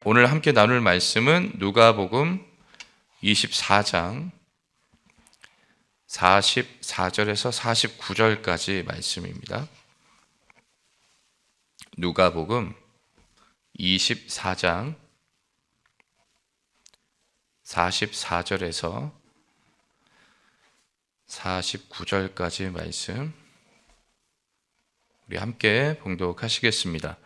오늘 함께 나눌 말씀은 누가복음 24장 44절에서 49절까지 말씀입니다. 누가복음 24장 44절에서 49절까지 말씀 우리 함께 봉독하시겠습니다.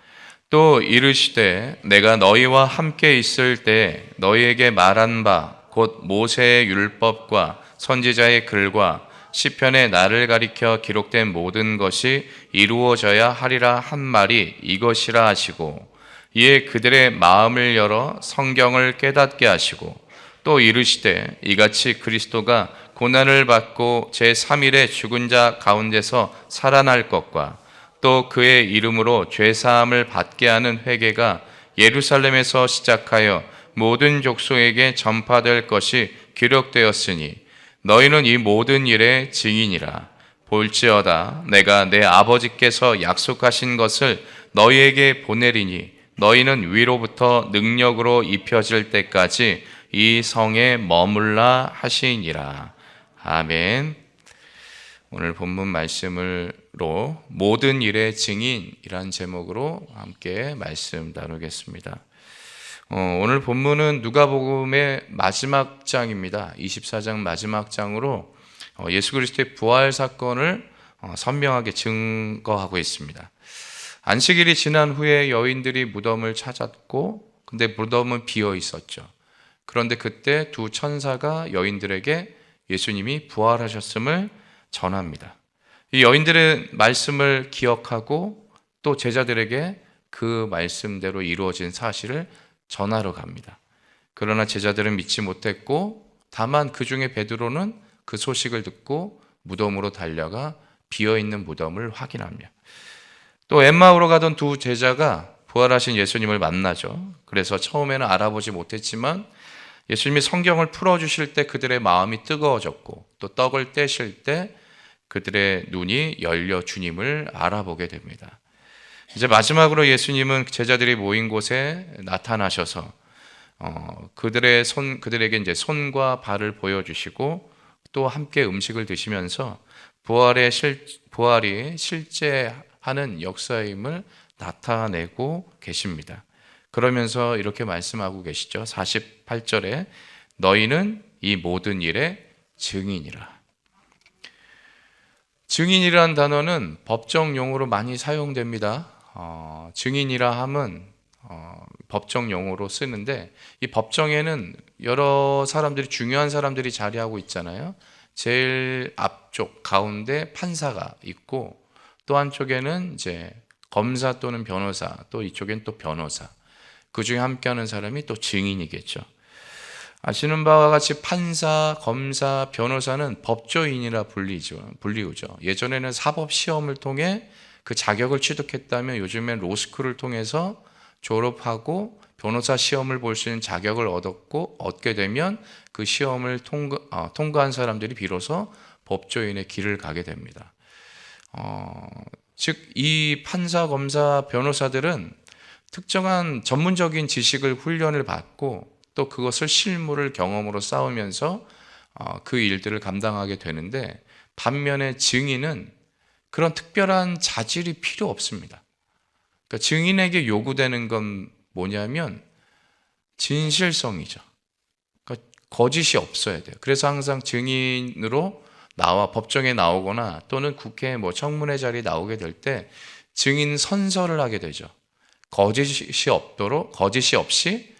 또 이르시되 내가 너희와 함께 있을 때 너희에게 말한 바 곧 모세의 율법과 선지자의 글과 시편에 나를 가리켜 기록된 모든 것이 이루어져야 하리라 한 말이 이것이라 하시고, 이에 그들의 마음을 열어 성경을 깨닫게 하시고, 또 이르시되 이같이 그리스도가 고난을 받고 제3일에 죽은 자 가운데서 살아날 것과 또 그의 이름으로 죄사함을 받게 하는 회개가 예루살렘에서 시작하여 모든 족속에게 전파될 것이 기록되었으니 너희는 이 모든 일의 증인이라. 볼지어다 내가 내 아버지께서 약속하신 것을 너희에게 보내리니 너희는 위로부터 능력으로 입혀질 때까지 이 성에 머물라 하시니라. 아멘. 오늘 본문 말씀으로 모든 일의 증인이란 제목으로 함께 말씀 나누겠습니다. 오늘 본문은 누가복음의 마지막 장입니다. 24장 마지막 장으로 예수 그리스도의 부활 사건을 선명하게 증거하고 있습니다. 안식일이 지난 후에 여인들이 무덤을 찾았고, 근데 무덤은 비어 있었죠. 그런데 그때 두 천사가 여인들에게 예수님이 부활하셨음을 전합니다. 이 여인들의 말씀을 기억하고 또 제자들에게 그 말씀대로 이루어진 사실을 전하러 갑니다. 그러나 제자들은 믿지 못했고, 다만 그 중에 베드로는 그 소식을 듣고 무덤으로 달려가 비어있는 무덤을 확인합니다. 또 엠마오로 가던 두 제자가 부활하신 예수님을 만나죠. 그래서 처음에는 알아보지 못했지만 예수님이 성경을 풀어주실 때 그들의 마음이 뜨거워졌고, 또 떡을 떼실 때 그들의 눈이 열려 주님을 알아보게 됩니다. 이제 마지막으로 예수님은 제자들이 모인 곳에 나타나셔서 그들에게 이제 손과 발을 보여주시고 또 함께 음식을 드시면서 부활이 실제 하는 역사임을 나타내고 계십니다. 그러면서 이렇게 말씀하고 계시죠. 48절에 너희는 이 모든 일의 증인이라. 증인이라는 단어는 법정 용어로 많이 사용됩니다. 증인이라 함은 법정 용어로 쓰는데, 이 법정에는 여러 사람들이, 중요한 사람들이 자리하고 있잖아요. 제일 앞쪽 가운데 판사가 있고, 또 한쪽에는 이제 검사 또는 변호사, 또 이쪽엔 또 변호사, 그 중에 함께하는 사람이 또 증인이겠죠. 아시는 바와 같이 판사, 검사, 변호사는 법조인이라 불리우죠. 예전에는 사법시험을 통해 그 자격을 취득했다면 요즘엔 로스쿨을 통해서 졸업하고 변호사 시험을 볼 수 있는 자격을 얻게 되면 그 시험을 통과한 사람들이 비로소 법조인의 길을 가게 됩니다. 즉, 이 판사, 검사, 변호사들은 특정한 전문적인 지식을 훈련을 받고 또 그것을 실무를 경험으로 쌓으면서 그 일들을 감당하게 되는데, 반면에 증인은 그런 특별한 자질이 필요 없습니다. 그러니까 증인에게 요구되는 건 뭐냐면 진실성이죠. 그러니까 거짓이 없어야 돼요. 그래서 항상 증인으로 법정에 나오거나 또는 국회 청문회 자리에 나오게 될 때 증인 선서를 하게 되죠. 거짓이 없이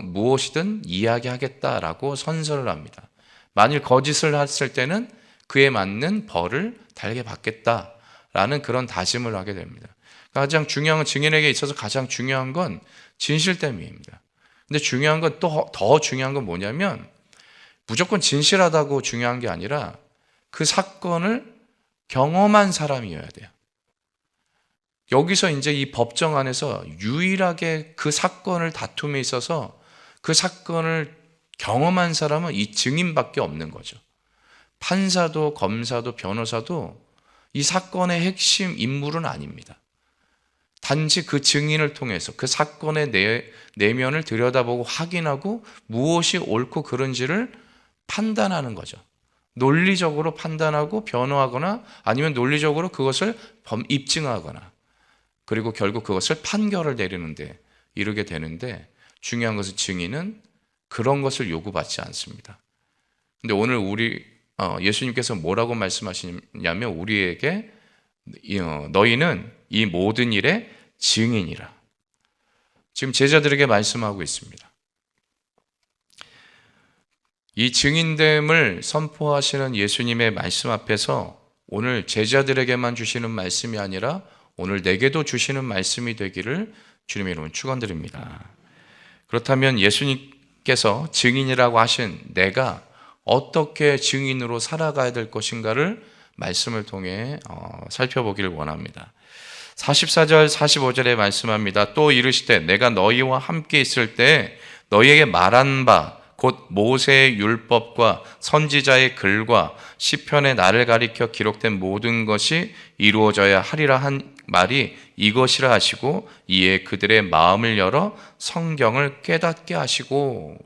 무엇이든 이야기하겠다라고 선서를 합니다. 만일 거짓을 했을 때는 그에 맞는 벌을 달게 받겠다라는 그런 다짐을 하게 됩니다. 가장 중요한, 증인에게 있어서 가장 중요한 건 진실됨입니다. 근데 중요한 건, 또 더 중요한 건 뭐냐면 무조건 진실하다고 중요한 게 아니라 그 사건을 경험한 사람이어야 돼요. 여기서 이제 이 법정 안에서 유일하게 그 사건을 다툼에 있어서 그 사건을 경험한 사람은 이 증인밖에 없는 거죠. 판사도 검사도 변호사도 이 사건의 핵심 인물은 아닙니다. 단지 그 증인을 통해서 그 사건의 내면을 들여다보고 확인하고 무엇이 옳고 그른지를 판단하는 거죠. 논리적으로 판단하고 변호하거나 아니면 논리적으로 그것을 입증하거나 그리고 결국 그것을 판결을 내리는데 이르게 되는데 중요한 것은 증인은 그런 것을 요구받지 않습니다. 근데 오늘 예수님께서 뭐라고 말씀하시냐면 우리에게 너희는 이 모든 일의 증인이라. 지금 제자들에게 말씀하고 있습니다. 이 증인됨을 선포하시는 예수님의 말씀 앞에서 오늘 제자들에게만 주시는 말씀이 아니라 오늘 내게도 주시는 말씀이 되기를 주님의 이름으로 축원드립니다. 그렇다면 예수님께서 증인이라고 하신 내가 어떻게 증인으로 살아가야 될 것인가를 말씀을 통해 살펴보기를 원합니다. 44절 45절에 말씀합니다. 또 이르시되 내가 너희와 함께 있을 때 너희에게 말한 바 곧 모세의 율법과 선지자의 글과 시편의 나를 가리켜 기록된 모든 것이 이루어져야 하리라 한 말이 이것이라 하시고 이에 그들의 마음을 열어 성경을 깨닫게 하시고.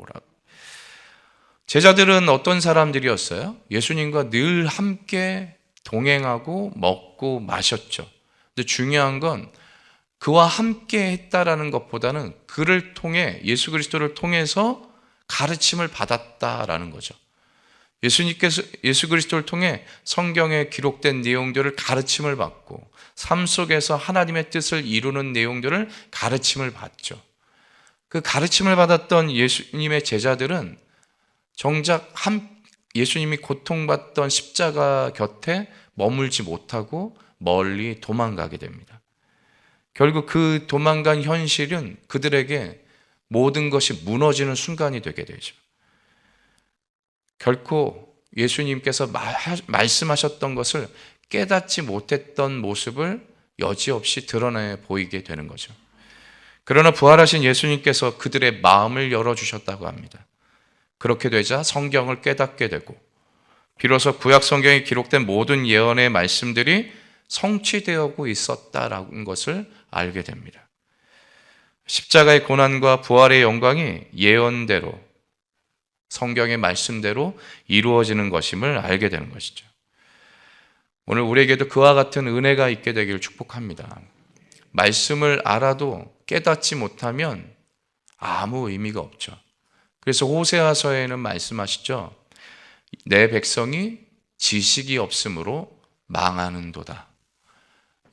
제자들은 어떤 사람들이었어요? 예수님과 늘 함께 동행하고 먹고 마셨죠. 근데 중요한 건 그와 함께 했다라는 것보다는 그를 통해 예수 그리스도를 통해서 가르침을 받았다라는 거죠. 예수 그리스도를 통해 성경에 기록된 내용들을 가르침을 받고 삶 속에서 하나님의 뜻을 이루는 내용들을 가르침을 받죠. 그 가르침을 받았던 예수님의 제자들은 정작 예수님이 고통받던 십자가 곁에 머물지 못하고 멀리 도망가게 됩니다. 결국 그 도망간 현실은 그들에게 모든 것이 무너지는 순간이 되게 되죠. 결코 예수님께서 말씀하셨던 것을 깨닫지 못했던 모습을 여지없이 드러내 보이게 되는 거죠. 그러나 부활하신 예수님께서 그들의 마음을 열어주셨다고 합니다. 그렇게 되자 성경을 깨닫게 되고 비로소 구약 성경에 기록된 모든 예언의 말씀들이 성취되고 있었다라는 것을 알게 됩니다. 십자가의 고난과 부활의 영광이 예언대로 성경의 말씀대로 이루어지는 것임을 알게 되는 것이죠. 오늘 우리에게도 그와 같은 은혜가 있게 되기를 축복합니다. 말씀을 알아도 깨닫지 못하면 아무 의미가 없죠. 그래서 호세아서에는 말씀하시죠. 내 백성이 지식이 없으므로 망하는도다.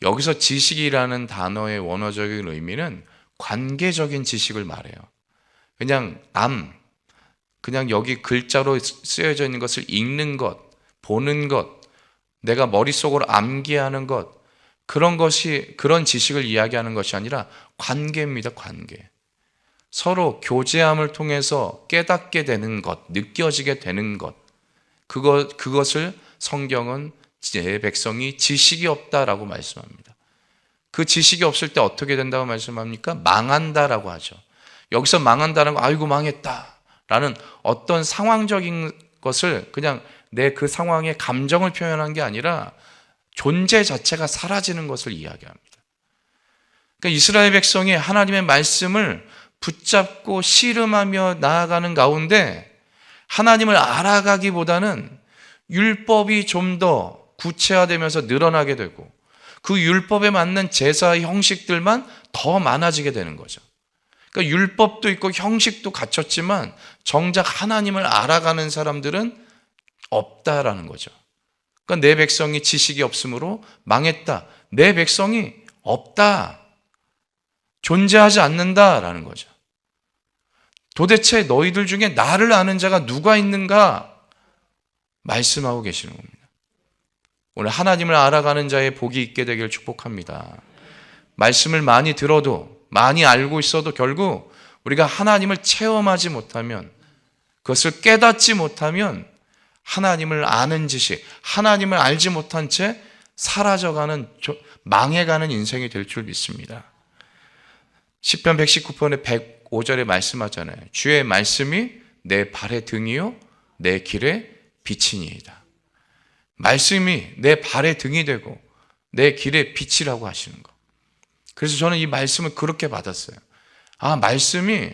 여기서 지식이라는 단어의 원어적인 의미는 관계적인 지식을 말해요. 그냥 여기 글자로 쓰여져 있는 것을 읽는 것, 보는 것, 내가 머릿속으로 암기하는 것, 그런 지식을 이야기하는 것이 아니라 관계입니다, 관계. 서로 교제함을 통해서 깨닫게 되는 것, 느껴지게 되는 것, 그것을 성경은 내 백성이 지식이 없다라고 말씀합니다. 그 지식이 없을 때 어떻게 된다고 말씀합니까? 망한다라고 하죠. 여기서 망한다는 거, 아이고 망했다라는 어떤 상황적인 것을 그냥 내 그 상황의 감정을 표현한 게 아니라 존재 자체가 사라지는 것을 이야기합니다. 그러니까 이스라엘 백성이 하나님의 말씀을 붙잡고 씨름하며 나아가는 가운데 하나님을 알아가기보다는 율법이 좀 더 구체화되면서 늘어나게 되고 그 율법에 맞는 제사 형식들만 더 많아지게 되는 거죠. 그러니까 율법도 있고 형식도 갖췄지만 정작 하나님을 알아가는 사람들은 없다라는 거죠. 그러니까 내 백성이 지식이 없으므로 망했다. 내 백성이 없다. 존재하지 않는다라는 거죠. 도대체 너희들 중에 나를 아는 자가 누가 있는가 말씀하고 계시는 겁니다. 오늘 하나님을 알아가는 자의 복이 있게 되기를 축복합니다. 말씀을 많이 들어도 많이 알고 있어도 결국 우리가 하나님을 체험하지 못하면 그것을 깨닫지 못하면 하나님을 아는 지식, 하나님을 알지 못한 채 사라져가는 망해가는 인생이 될 줄 믿습니다. 시편 119편의 105절에 말씀하잖아요. 주의 말씀이 내 발의 등이요 내 길의 빛이니이다. 말씀이 내 발의 등이 되고 내 길의 빛이라고 하시는 것. 그래서 저는 이 말씀을 그렇게 받았어요. 말씀이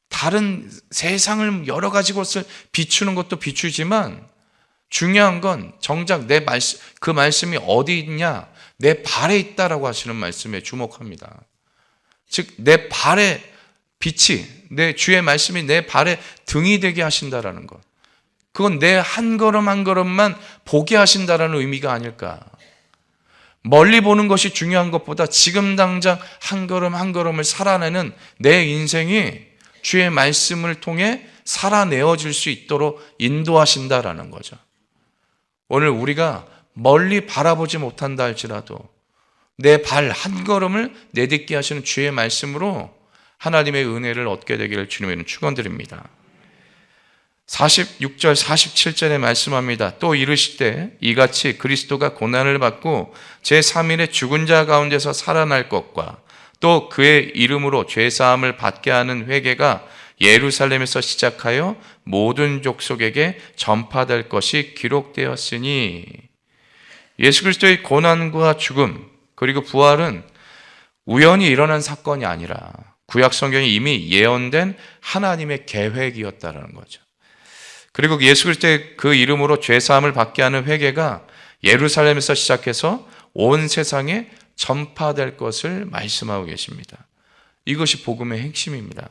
다른 세상을 여러 가지 것을 비추는 것도 비추지만 중요한 건 정작 그 말씀이 어디 있냐? 내 발에 있다라고 하시는 말씀에 주목합니다. 즉, 내 발에 빛이, 내 주의 말씀이 내 발에 등이 되게 하신다라는 것. 그건 내 한 걸음 한 걸음만 보게 하신다라는 의미가 아닐까. 멀리 보는 것이 중요한 것보다 지금 당장 한 걸음 한 걸음을 살아내는 내 인생이 주의 말씀을 통해 살아내어질 수 있도록 인도하신다라는 거죠. 오늘 우리가 멀리 바라보지 못한다 할지라도 내 발 한 걸음을 내딛게 하시는 주의 말씀으로 하나님의 은혜를 얻게 되기를 주님의 이름으로 축원드립니다. 46절 47절에 말씀합니다. 또 이르시되 이같이 그리스도가 고난을 받고 제3일에 죽은 자 가운데서 살아날 것과 또 그의 이름으로 죄사함을 받게 하는 회개가 예루살렘에서 시작하여 모든 족속에게 전파될 것이 기록되었으니, 예수 그리스도의 고난과 죽음 그리고 부활은 우연히 일어난 사건이 아니라 구약 성경이 이미 예언된 하나님의 계획이었다는 거죠. 그리고 예수 그리스도의 그 이름으로 죄사함을 받게 하는 회개가 예루살렘에서 시작해서 온 세상에 전파될 것을 말씀하고 계십니다. 이것이 복음의 핵심입니다.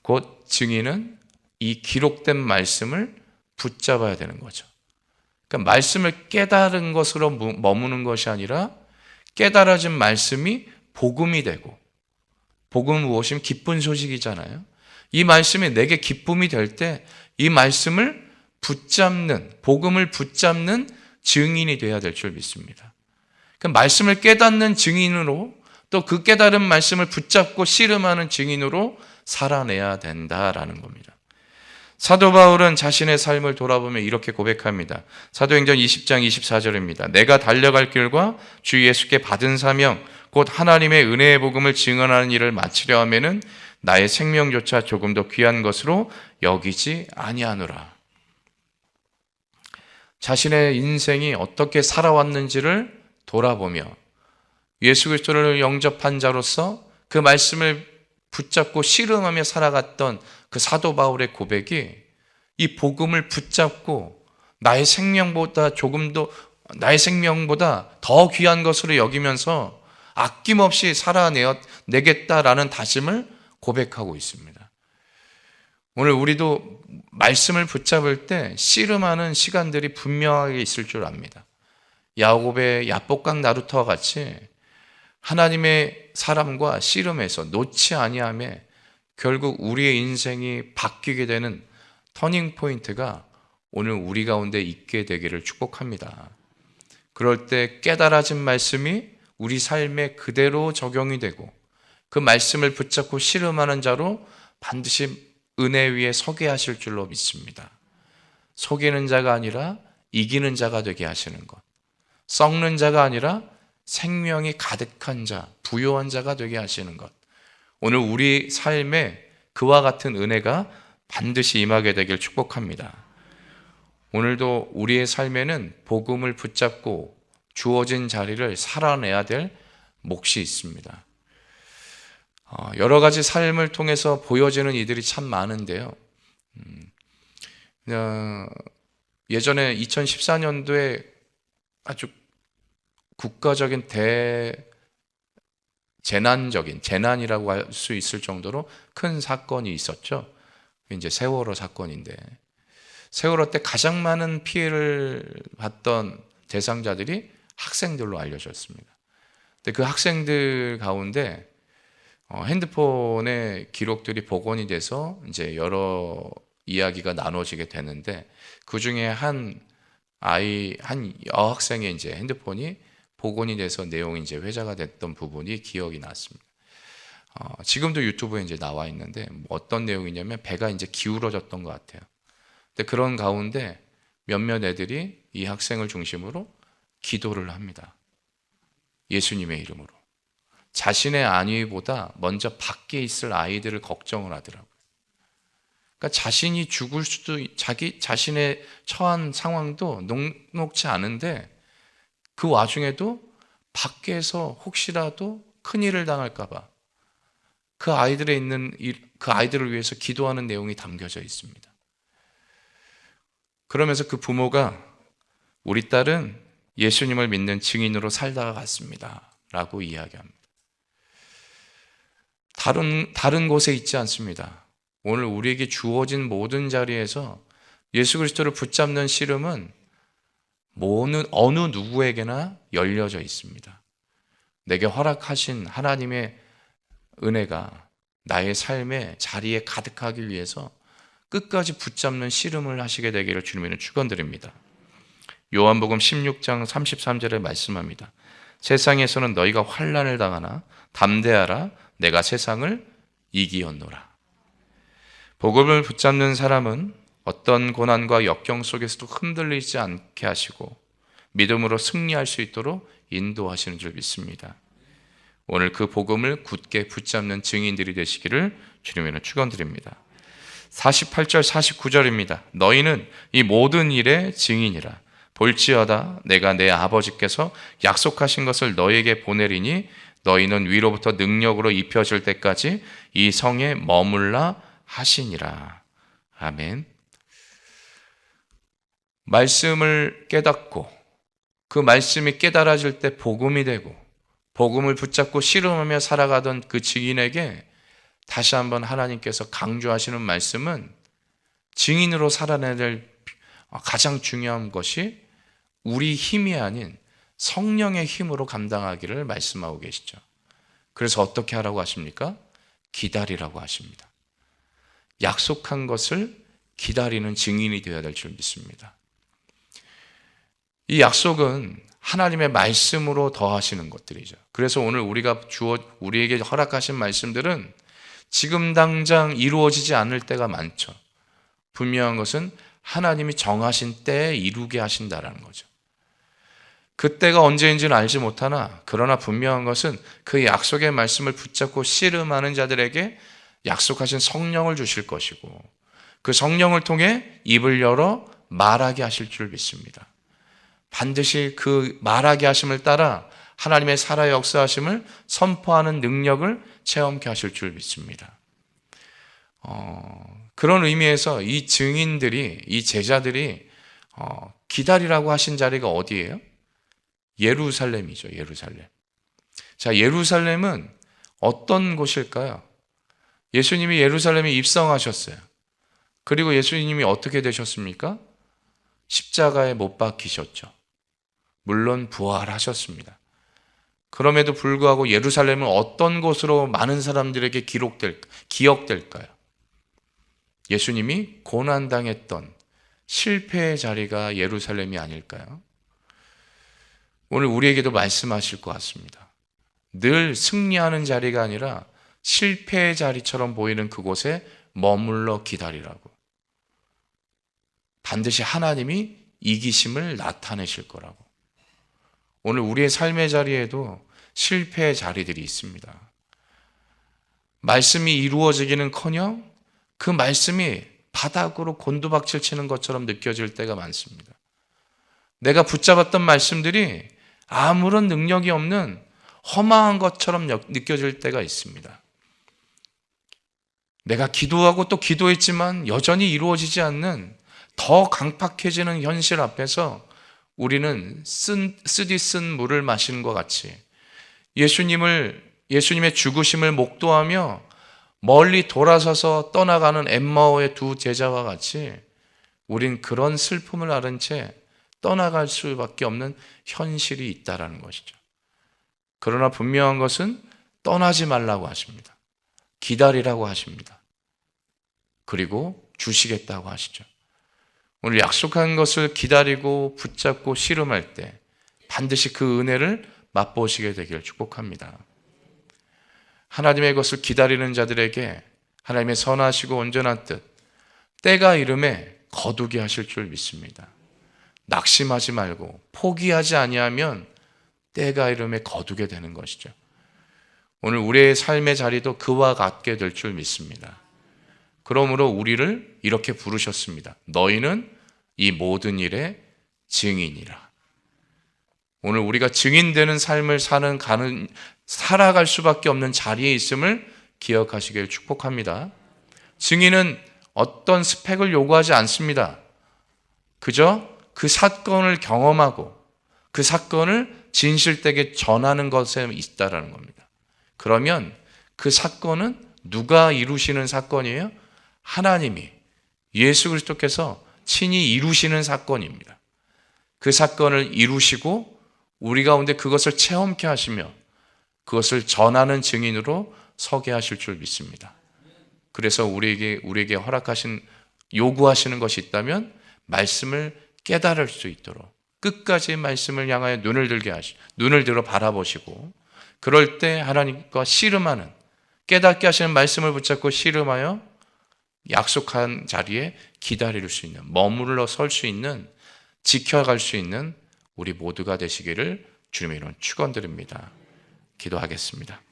곧 증인은 이 기록된 말씀을 붙잡아야 되는 거죠. 그러니까 말씀을 깨달은 것으로 머무는 것이 아니라 깨달아진 말씀이 복음이 되고, 복음은 무엇이면 기쁜 소식이잖아요. 이 말씀이 내게 기쁨이 될 때 이 말씀을 붙잡는, 복음을 붙잡는 증인이 되어야 될 줄 믿습니다. 그러니까 말씀을 깨닫는 증인으로, 또 그 깨달은 말씀을 붙잡고 씨름하는 증인으로 살아내야 된다라는 겁니다. 사도 바울은 자신의 삶을 돌아보며 이렇게 고백합니다. 사도행전 20장 24절입니다. 내가 달려갈 길과 주 예수께 받은 사명 곧 하나님의 은혜의 복음을 증언하는 일을 마치려 하면은 나의 생명조차 조금 더 귀한 것으로 여기지 아니하노라. 자신의 인생이 어떻게 살아왔는지를 돌아보며 예수 그리스도를 영접한 자로서 그 말씀을 붙잡고 씨름하며 살아갔던 그 사도 바울의 고백이 이 복음을 붙잡고 나의 생명보다 더 귀한 것으로 여기면서 아낌없이 살아내겠다라는 다짐을 고백하고 있습니다. 오늘 우리도 말씀을 붙잡을 때 씨름하는 시간들이 분명하게 있을 줄 압니다. 야곱의 야복강 나루터와 같이 하나님의 사람과 씨름해서 놓지 아니하며 결국 우리의 인생이 바뀌게 되는 터닝 포인트가 오늘 우리 가운데 있게 되기를 축복합니다. 그럴 때 깨달아진 말씀이 우리 삶에 그대로 적용이 되고 그 말씀을 붙잡고 씨름하는 자로 반드시 은혜 위에 서게 하실 줄로 믿습니다. 속이는 자가 아니라 이기는 자가 되게 하시는 것, 썩는 자가 아니라 생명이 가득한 자, 부요한 자가 되게 하시는 것, 오늘 우리 삶에 그와 같은 은혜가 반드시 임하게 되길 축복합니다. 오늘도 우리의 삶에는 복음을 붙잡고 주어진 자리를 살아내야 될 몫이 있습니다. 여러 가지 삶을 통해서 보여지는 이들이 참 많은데요. 예전에 2014년도에 아주 국가적인 재난이라고 할 수 있을 정도로 큰 사건이 있었죠. 이제 세월호 사건인데, 세월호 때 가장 많은 피해를 봤던 대상자들이 학생들로 알려졌습니다. 근데 그 학생들 가운데 핸드폰의 기록들이 복원이 돼서 이제 여러 이야기가 나눠지게 되는데, 그 중에 한 여학생의 이제 핸드폰이 복원이 돼서 내용이 이제 회자가 됐던 부분이 기억이 났습니다. 지금도 유튜브에 이제 나와 있는데 어떤 내용이냐면 배가 이제 기울어졌던 것 같아요. 근데 그런 가운데 몇몇 애들이 이 학생을 중심으로 기도를 합니다. 예수님의 이름으로. 자신의 안위보다 먼저 밖에 있을 아이들을 걱정을 하더라고요. 그러니까 자신이 죽을 수도, 자신의 처한 상황도 녹록치 않은데 그 와중에도 밖에서 혹시라도 큰일을 당할까 봐 그 아이들을 위해서 기도하는 내용이 담겨져 있습니다. 그러면서 그 부모가 우리 딸은 예수님을 믿는 증인으로 살다가 갔습니다 라고 이야기합니다. 다른 곳에 있지 않습니다. 오늘 우리에게 주어진 모든 자리에서 예수 그리스도를 붙잡는 씨름은 어느 누구에게나 열려져 있습니다. 내게 허락하신 하나님의 은혜가 나의 삶의 자리에 가득하기 위해서 끝까지 붙잡는 씨름을 하시게 되기를 주님으로 축원드립니다. 요한복음 16장 33절에 말씀합니다. 세상에서는 너희가 환난을 당하나 담대하라 내가 세상을 이기었노라. 복음을 붙잡는 사람은 어떤 고난과 역경 속에서도 흔들리지 않게 하시고 믿음으로 승리할 수 있도록 인도하시는 줄 믿습니다. 오늘 그 복음을 굳게 붙잡는 증인들이 되시기를 주님으로 축원드립니다. 48절 49절입니다. 너희는 이 모든 일의 증인이라. 볼지어다 내가 내 아버지께서 약속하신 것을 너희에게 보내리니 너희는 위로부터 능력으로 입혀질 때까지 이 성에 머물라 하시니라. 아멘. 말씀을 깨닫고 그 말씀이 깨달아질 때 복음이 되고 복음을 붙잡고 씨름하며 살아가던 그 증인에게 다시 한번 하나님께서 강조하시는 말씀은 증인으로 살아내야 될 가장 중요한 것이 우리 힘이 아닌 성령의 힘으로 감당하기를 말씀하고 계시죠. 그래서 어떻게 하라고 하십니까? 기다리라고 하십니다. 약속한 것을 기다리는 증인이 되어야 될 줄 믿습니다. 이 약속은 하나님의 말씀으로 더하시는 것들이죠. 그래서 오늘 우리에게 허락하신 말씀들은 지금 당장 이루어지지 않을 때가 많죠. 분명한 것은 하나님이 정하신 때에 이루게 하신다라는 거죠. 그때가 언제인지는 알지 못하나 그러나 분명한 것은 그 약속의 말씀을 붙잡고 씨름하는 자들에게 약속하신 성령을 주실 것이고 그 성령을 통해 입을 열어 말하게 하실 줄 믿습니다. 반드시 그 말하게 하심을 따라 하나님의 살아 역사하심을 선포하는 능력을 체험케 하실 줄 믿습니다. 그런 의미에서 이 증인들이, 이 제자들이 기다리라고 하신 자리가 어디예요? 예루살렘이죠. 예루살렘. 자, 예루살렘은 어떤 곳일까요? 예수님이 예루살렘에 입성하셨어요. 그리고 예수님이 어떻게 되셨습니까? 십자가에 못 박히셨죠. 물론 부활하셨습니다. 그럼에도 불구하고 예루살렘은 어떤 곳으로 많은 사람들에게 기억될까요? 예수님이 고난당했던 실패의 자리가 예루살렘이 아닐까요? 오늘 우리에게도 말씀하실 것 같습니다. 늘 승리하는 자리가 아니라 실패의 자리처럼 보이는 그곳에 머물러 기다리라고. 반드시 하나님이 이기심을 나타내실 거라고. 오늘 우리의 삶의 자리에도 실패의 자리들이 있습니다. 말씀이 이루어지기는커녕 그 말씀이 바닥으로 곤두박질 치는 것처럼 느껴질 때가 많습니다. 내가 붙잡았던 말씀들이 아무런 능력이 없는 허망한 것처럼 느껴질 때가 있습니다. 내가 기도하고 또 기도했지만 여전히 이루어지지 않는 더 강팍해지는 현실 앞에서 우리는 쓰디 쓴 물을 마시는 것 같이 예수님의 죽으심을 목도하며 멀리 돌아서서 떠나가는 엠마오의 두 제자와 같이 우린 그런 슬픔을 앓은 채 떠나갈 수밖에 없는 현실이 있다라는 것이죠. 그러나 분명한 것은 떠나지 말라고 하십니다. 기다리라고 하십니다. 그리고 주시겠다고 하시죠. 오늘 약속한 것을 기다리고 붙잡고 씨름할 때 반드시 그 은혜를 맛보시게 되기를 축복합니다. 하나님의 것을 기다리는 자들에게 하나님의 선하시고 온전한 뜻, 때가 이름에 거두게 하실 줄 믿습니다. 낙심하지 말고 포기하지 아니하면 때가 이름에 거두게 되는 것이죠. 오늘 우리의 삶의 자리도 그와 같게 될 줄 믿습니다. 그러므로 우리를 이렇게 부르셨습니다. 너희는 이 모든 일의 증인이라. 오늘 우리가 증인되는 삶을 살아갈 수밖에 없는 자리에 있음을 기억하시길 축복합니다. 증인은 어떤 스펙을 요구하지 않습니다. 그저 그 사건을 경험하고 그 사건을 진실되게 전하는 것에 있다라는 겁니다. 그러면 그 사건은 누가 이루시는 사건이에요? 하나님이, 예수 그리스도께서 친히 이루시는 사건입니다. 그 사건을 이루시고 우리 가운데 그것을 체험케 하시며 그것을 전하는 증인으로 서게 하실 줄 믿습니다. 그래서 우리에게 허락하신, 요구하시는 것이 있다면 말씀을 깨달을 수 있도록 끝까지 말씀을 향하여 눈을 들어 바라보시고, 그럴 때 하나님과 씨름하는, 깨닫게 하시는 말씀을 붙잡고 씨름하여 약속한 자리에 기다릴 수 있는, 머물러 설 수 있는, 지켜갈 수 있는 우리 모두가 되시기를 주님의 이름으로 축원드립니다. 기도하겠습니다.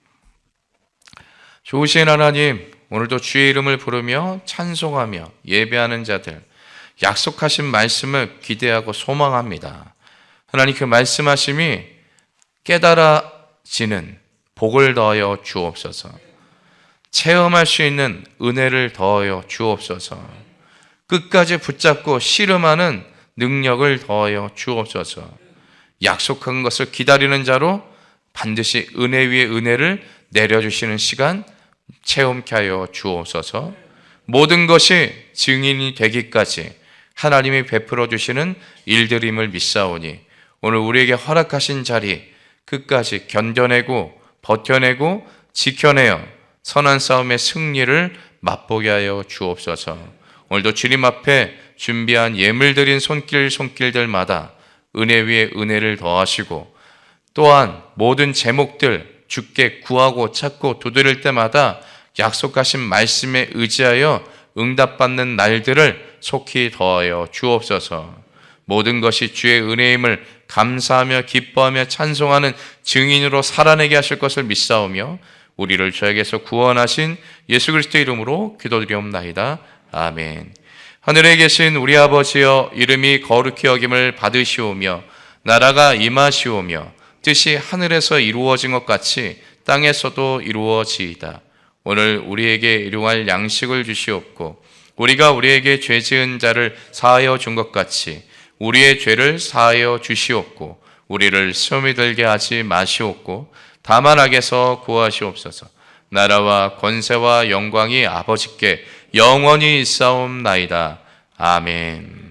좋으신 하나님, 오늘도 주의 이름을 부르며 찬송하며 예배하는 자들, 약속하신 말씀을 기대하고 소망합니다. 하나님, 그 말씀하심이 깨달아지는 복을 더하여 주옵소서. 체험할 수 있는 은혜를 더하여 주옵소서. 끝까지 붙잡고 씨름하는 능력을 더하여 주옵소서. 약속한 것을 기다리는 자로 반드시 은혜 위에 은혜를 내려주시는 시간 체험케 하여 주옵소서. 모든 것이 증인이 되기까지 하나님이 베풀어 주시는 일들임을 믿사오니 오늘 우리에게 허락하신 자리 끝까지 견뎌내고 버텨내고 지켜내어 선한 싸움의 승리를 맛보게 하여 주옵소서. 오늘도 주님 앞에 준비한 예물 드린 손길들마다 은혜 위에 은혜를 더하시고, 또한 모든 제목들 주께 구하고 찾고 두드릴 때마다 약속하신 말씀에 의지하여 응답받는 날들을 속히 더하여 주옵소서. 모든 것이 주의 은혜임을 감사하며 기뻐하며 찬송하는 증인으로 살아내게 하실 것을 믿사오며 우리를 죄악에서 구원하신 예수 그리스도의 이름으로 기도드리옵나이다. 아멘. 하늘에 계신 우리 아버지여, 이름이 거룩히 여김을 받으시오며 나라가 임하시오며 뜻이 하늘에서 이루어진 것 같이 땅에서도 이루어지이다. 오늘 우리에게 일용할 양식을 주시옵고 우리가 우리에게 죄 지은 자를 사하여 준 것 같이 우리의 죄를 사하여 주시옵고 우리를 시험에 들게 하지 마시옵고 다만 악에서 구하시옵소서. 나라와 권세와 영광이 아버지께 영원히 있사옵나이다. 아멘.